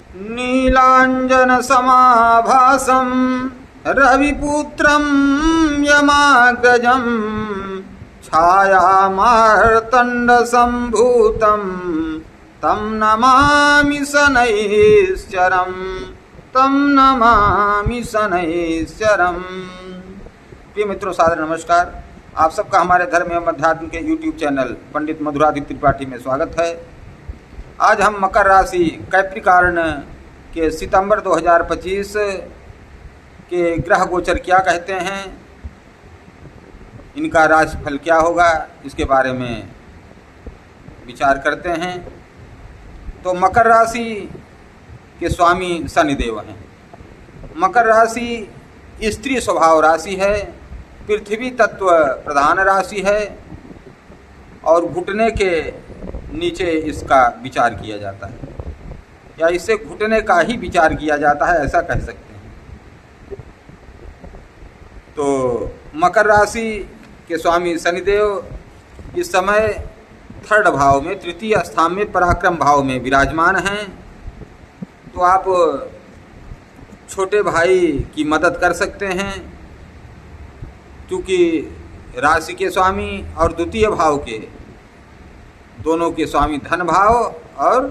नीलाञ्जनसमाभासं रविपुत्रं यमाग्रजं छायामार्तण्डसम्भूतं तं नमामि शनैश्चरं तं नमामि शनैश्चरम। प्रिय मित्रों, सादर नमस्कार। आप सबका हमारे धर्म एवं अध्यात्म के YouTube चैनल पंडित मधुरादित्य त्रिपाठी में स्वागत है। आज हम मकर राशि कैप्रिकॉर्न के सितंबर 2025 के ग्रह गोचर क्या कहते हैं, इनका राशिफल क्या होगा, इसके बारे में विचार करते हैं। तो मकर राशि के स्वामी शनिदेव हैं। मकर राशि स्त्री स्वभाव राशि है, पृथ्वी तत्व प्रधान राशि है और घुटने के नीचे इसका विचार किया जाता है, या इससे घुटने का ही विचार किया जाता है, ऐसा कह सकते हैं। तो मकर राशि के स्वामी शनिदेव इस समय 3rd भाव में, तृतीय स्थान में, पराक्रम भाव में विराजमान हैं। तो आप छोटे भाई की मदद कर सकते हैं, क्योंकि राशि के स्वामी और द्वितीय भाव के दोनों के स्वामी धन भाव और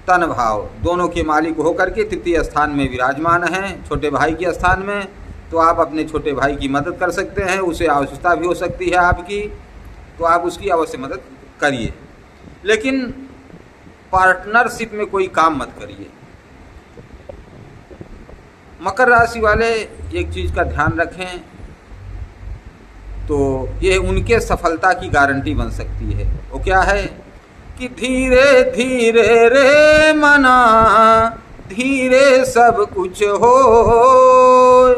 तन भाव दोनों के मालिक होकर के तृतीय स्थान में विराजमान हैं, छोटे भाई के स्थान में। तो आप अपने छोटे भाई की मदद कर सकते हैं, उसे आवश्यकता भी हो सकती है आपकी, तो आप उसकी अवश्य मदद करिए। लेकिन पार्टनरशिप में कोई काम मत करिए। मकर राशि वाले एक चीज़ का ध्यान रखें, तो ये उनके सफलता की गारंटी बन सकती है। वो क्या है कि धीरे धीरे रे मना, धीरे सब कुछ हो,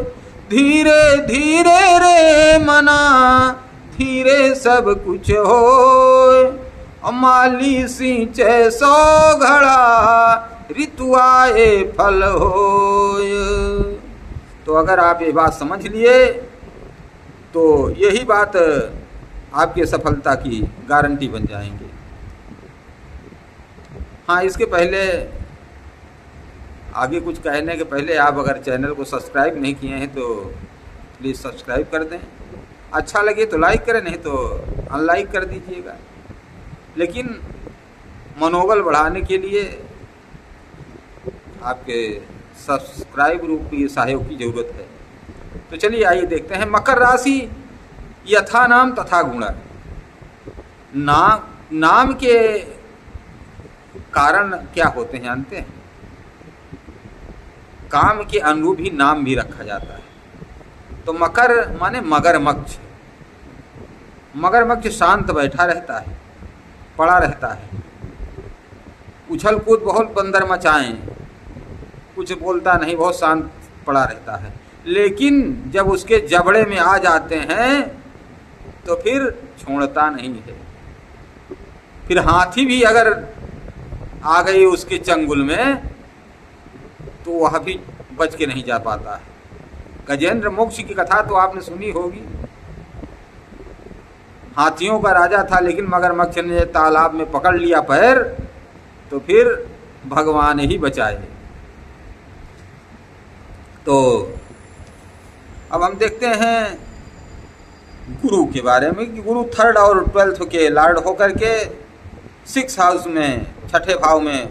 धीरे धीरे रे मना, धीरे सब कुछ हो। माली सिंचे सौ घड़ा, ऋतु आए फल हो। तो अगर आप ये बात समझ लिए तो यही बात आपके सफलता की गारंटी बन जाएंगे। हाँ, इसके पहले आगे कुछ कहने के पहले आप अगर चैनल को सब्सक्राइब नहीं किए हैं तो प्लीज़ सब्सक्राइब कर दें। अच्छा लगे तो लाइक करें, नहीं तो अनलाइक कर दीजिएगा। लेकिन मनोबल बढ़ाने के लिए आपके सब्सक्राइब रूपी सहयोग की ज़रूरत है। तो चलिए आइए देखते हैं। मकर राशि यथा नाम तथा गुण। नाम के कारण क्या होते हैं जानते हैं? काम के अनुरूप ही नाम भी रखा जाता है। तो मकर माने मगरमच्छ। मगरमच्छ शांत बैठा रहता है, पड़ा रहता है, उछल कूद बहुत बंदर मचाएं, कुछ बोलता नहीं, बहुत शांत पड़ा रहता है। लेकिन जब उसके जबड़े में आ जाते हैं तो फिर छोड़ता नहीं है। फिर हाथी भी अगर आ गई उसके चंगुल में तो वह भी बच के नहीं जा पाता है। गजेंद्र मोक्ष की कथा तो आपने सुनी होगी। हाथियों का राजा था, लेकिन मगरमच्छ ने तालाब में पकड़ लिया पैर, तो फिर भगवान ही बचाए। तो अब हम देखते हैं गुरु के बारे में कि गुरु 3rd और 12th के लॉर्ड होकर के 6th हाउस में, 6ठे भाव में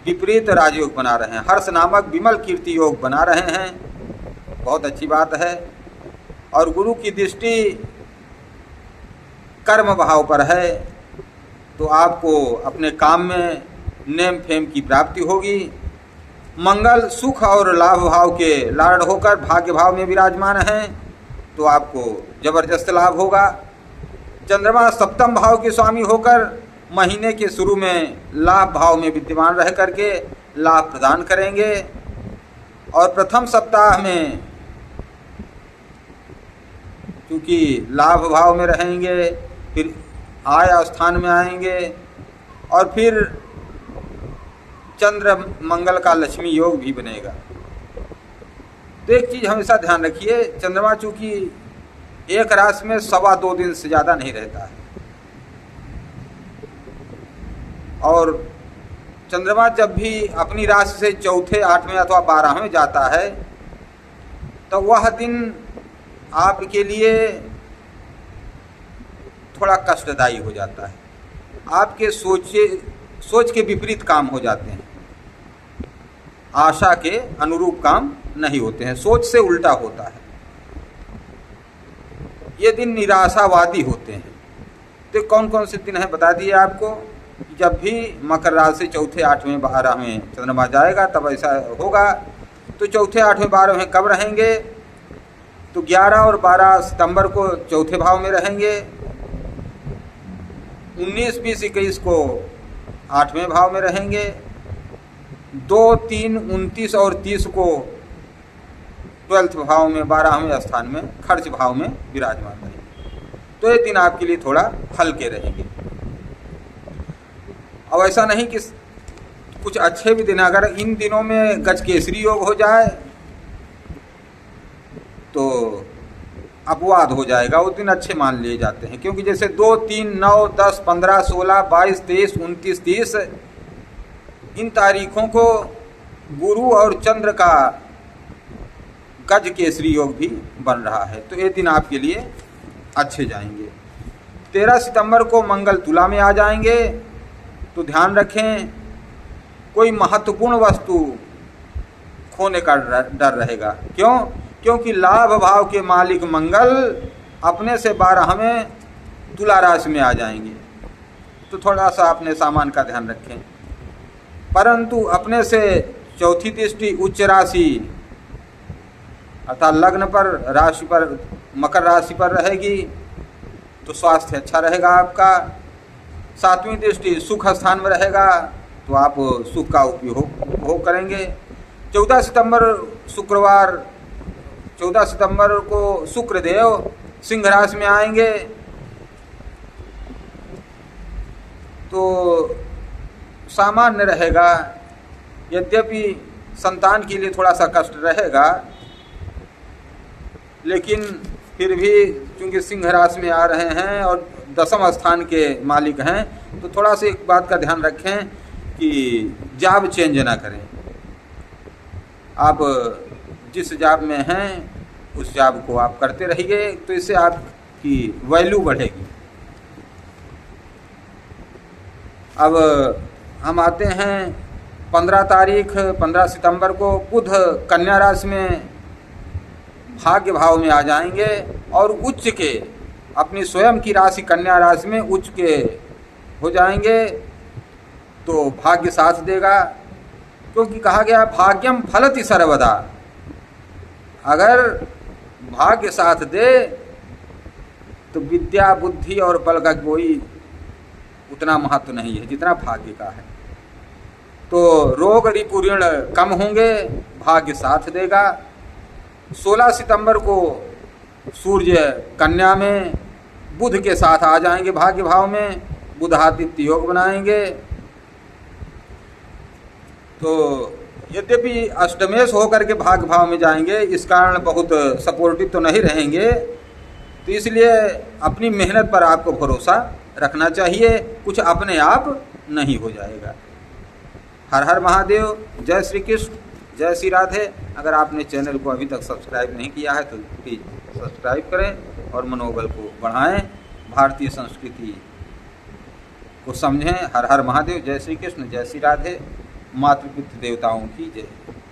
विपरीत राजयोग बना रहे हैं। हर्ष नामक विमल कीर्ति योग बना रहे हैं, बहुत अच्छी बात है। और गुरु की दृष्टि कर्म भाव पर है, तो आपको अपने काम में नेम फेम की प्राप्ति होगी। मंगल सुख और लाभ भाव के लॉर्ड होकर भाग्य भाव में विराजमान हैं, तो आपको जबरदस्त लाभ होगा। चंद्रमा 7th भाव के स्वामी होकर महीने के शुरू में लाभ भाव में विद्यमान रह करके लाभ प्रदान करेंगे। और प्रथम सप्ताह में क्योंकि लाभ भाव में रहेंगे, फिर आय स्थान में आएंगे, और फिर चंद्र मंगल का लक्ष्मी योग भी बनेगा। तो एक चीज़ हमेशा ध्यान रखिए, चंद्रमा चूंकि एक राशि में 2.25 दिन से ज़्यादा नहीं रहता है, और चंद्रमा जब भी अपनी राशि से चौथे, आठवें अथवा 12वें जाता है तो वह दिन आपके लिए थोड़ा कष्टदायी हो जाता है। आपके सोच के विपरीत काम हो जाते हैं, आशा के अनुरूप काम नहीं होते हैं, सोच से उल्टा होता है। ये दिन निराशावादी होते हैं। तो कौन कौन से दिन हैं बता दिए आपको। जब भी मकर राशि से चौथे, आठवें, 12वें चंद्रमा जाएगा तब ऐसा होगा। तो चौथे, आठवें, 12वें कब रहेंगे? तो 11 और 12 सितंबर को चौथे भाव में रहेंगे, 19, 20, 21 को 8वें भाव में रहेंगे, 2, 3, 29 और 30 को 12th भाव में, 12वें स्थान में, खर्च भाव में विराजमान रहेंगे। तो ये दिन आपके लिए थोड़ा हल्के रहेंगे। अब ऐसा नहीं कि कुछ अच्छे भी दिन, अगर इन दिनों में गजकेसरी योग हो जाए तो अपवाद हो जाएगा, वो दिन अच्छे मान लिए जाते हैं। क्योंकि जैसे 2, 3, 9, 10, 15, 16, 22, 23, 29, 30 इन तारीखों को गुरु और चंद्र का गज केसरी योग भी बन रहा है, तो ये दिन आपके लिए अच्छे जाएंगे। 13 सितंबर को मंगल तुला में आ जाएंगे, तो ध्यान रखें कोई महत्वपूर्ण वस्तु खोने का डर रहेगा। क्यों? क्योंकि लाभ भाव के मालिक मंगल अपने से 12वें तुला राशि में आ जाएंगे, तो थोड़ा सा अपने सामान का ध्यान रखें। परंतु अपने से चौथी दृष्टि उच्च राशि अर्थात लग्न पर, राशि पर, मकर राशि पर रहेगी, तो स्वास्थ्य अच्छा रहेगा आपका। 7वीं दृष्टि सुख स्थान में रहेगा, तो आप सुख का उपयोग करेंगे। 14 सितंबर शुक्रवार, 14 सितंबर को शुक्रदेव सिंह राशि में आएंगे, तो सामान्य रहेगा। यद्यपि संतान के लिए थोड़ा सा कष्ट रहेगा, लेकिन फिर भी क्योंकि सिंह राशि में आ रहे हैं और 10वें स्थान के मालिक हैं, तो थोड़ा सा एक बात का ध्यान रखें कि जॉब चेंज ना करें। आप जिस जॉब में हैं उस जॉब को आप करते रहिए, तो इससे आपकी वैल्यू बढ़ेगी। अब हम आते हैं 15 सितंबर को बुध कन्या राशि में भाग्य भाव में आ जाएंगे और उच्च के, अपनी स्वयं की राशि कन्या राशि में उच्च के हो जाएंगे, तो भाग्य साथ देगा। क्योंकि कहा गया भाग्यम फलति सर्वदा, अगर भाग्य साथ दे तो विद्या, बुद्धि और बल का कोई उतना महत्व नहीं है जितना भाग्य का है। तो रोग रिपु ऋण कम होंगे, भाग्य साथ देगा। 16 सितंबर को सूर्य कन्या में बुध के साथ आ जाएंगे भाग्य भाव में, बुधादित्य योग बनाएंगे। तो यद्यपि अष्टमेश होकर के भाग्य भाव में जाएंगे, इस कारण बहुत सपोर्टिव तो नहीं रहेंगे, तो इसलिए अपनी मेहनत पर आपको भरोसा रखना चाहिए, कुछ अपने आप नहीं हो जाएगा। हर हर महादेव, जय श्री कृष्ण, जय श्री राधे। अगर आपने चैनल को अभी तक सब्सक्राइब नहीं किया है तो प्लीज़ सब्सक्राइब करें और मनोबल को बढ़ाएं, भारतीय संस्कृति को समझें। हर हर महादेव, जय श्री कृष्ण, जय श्री राधे। मातृपितृ देवताओं की जय।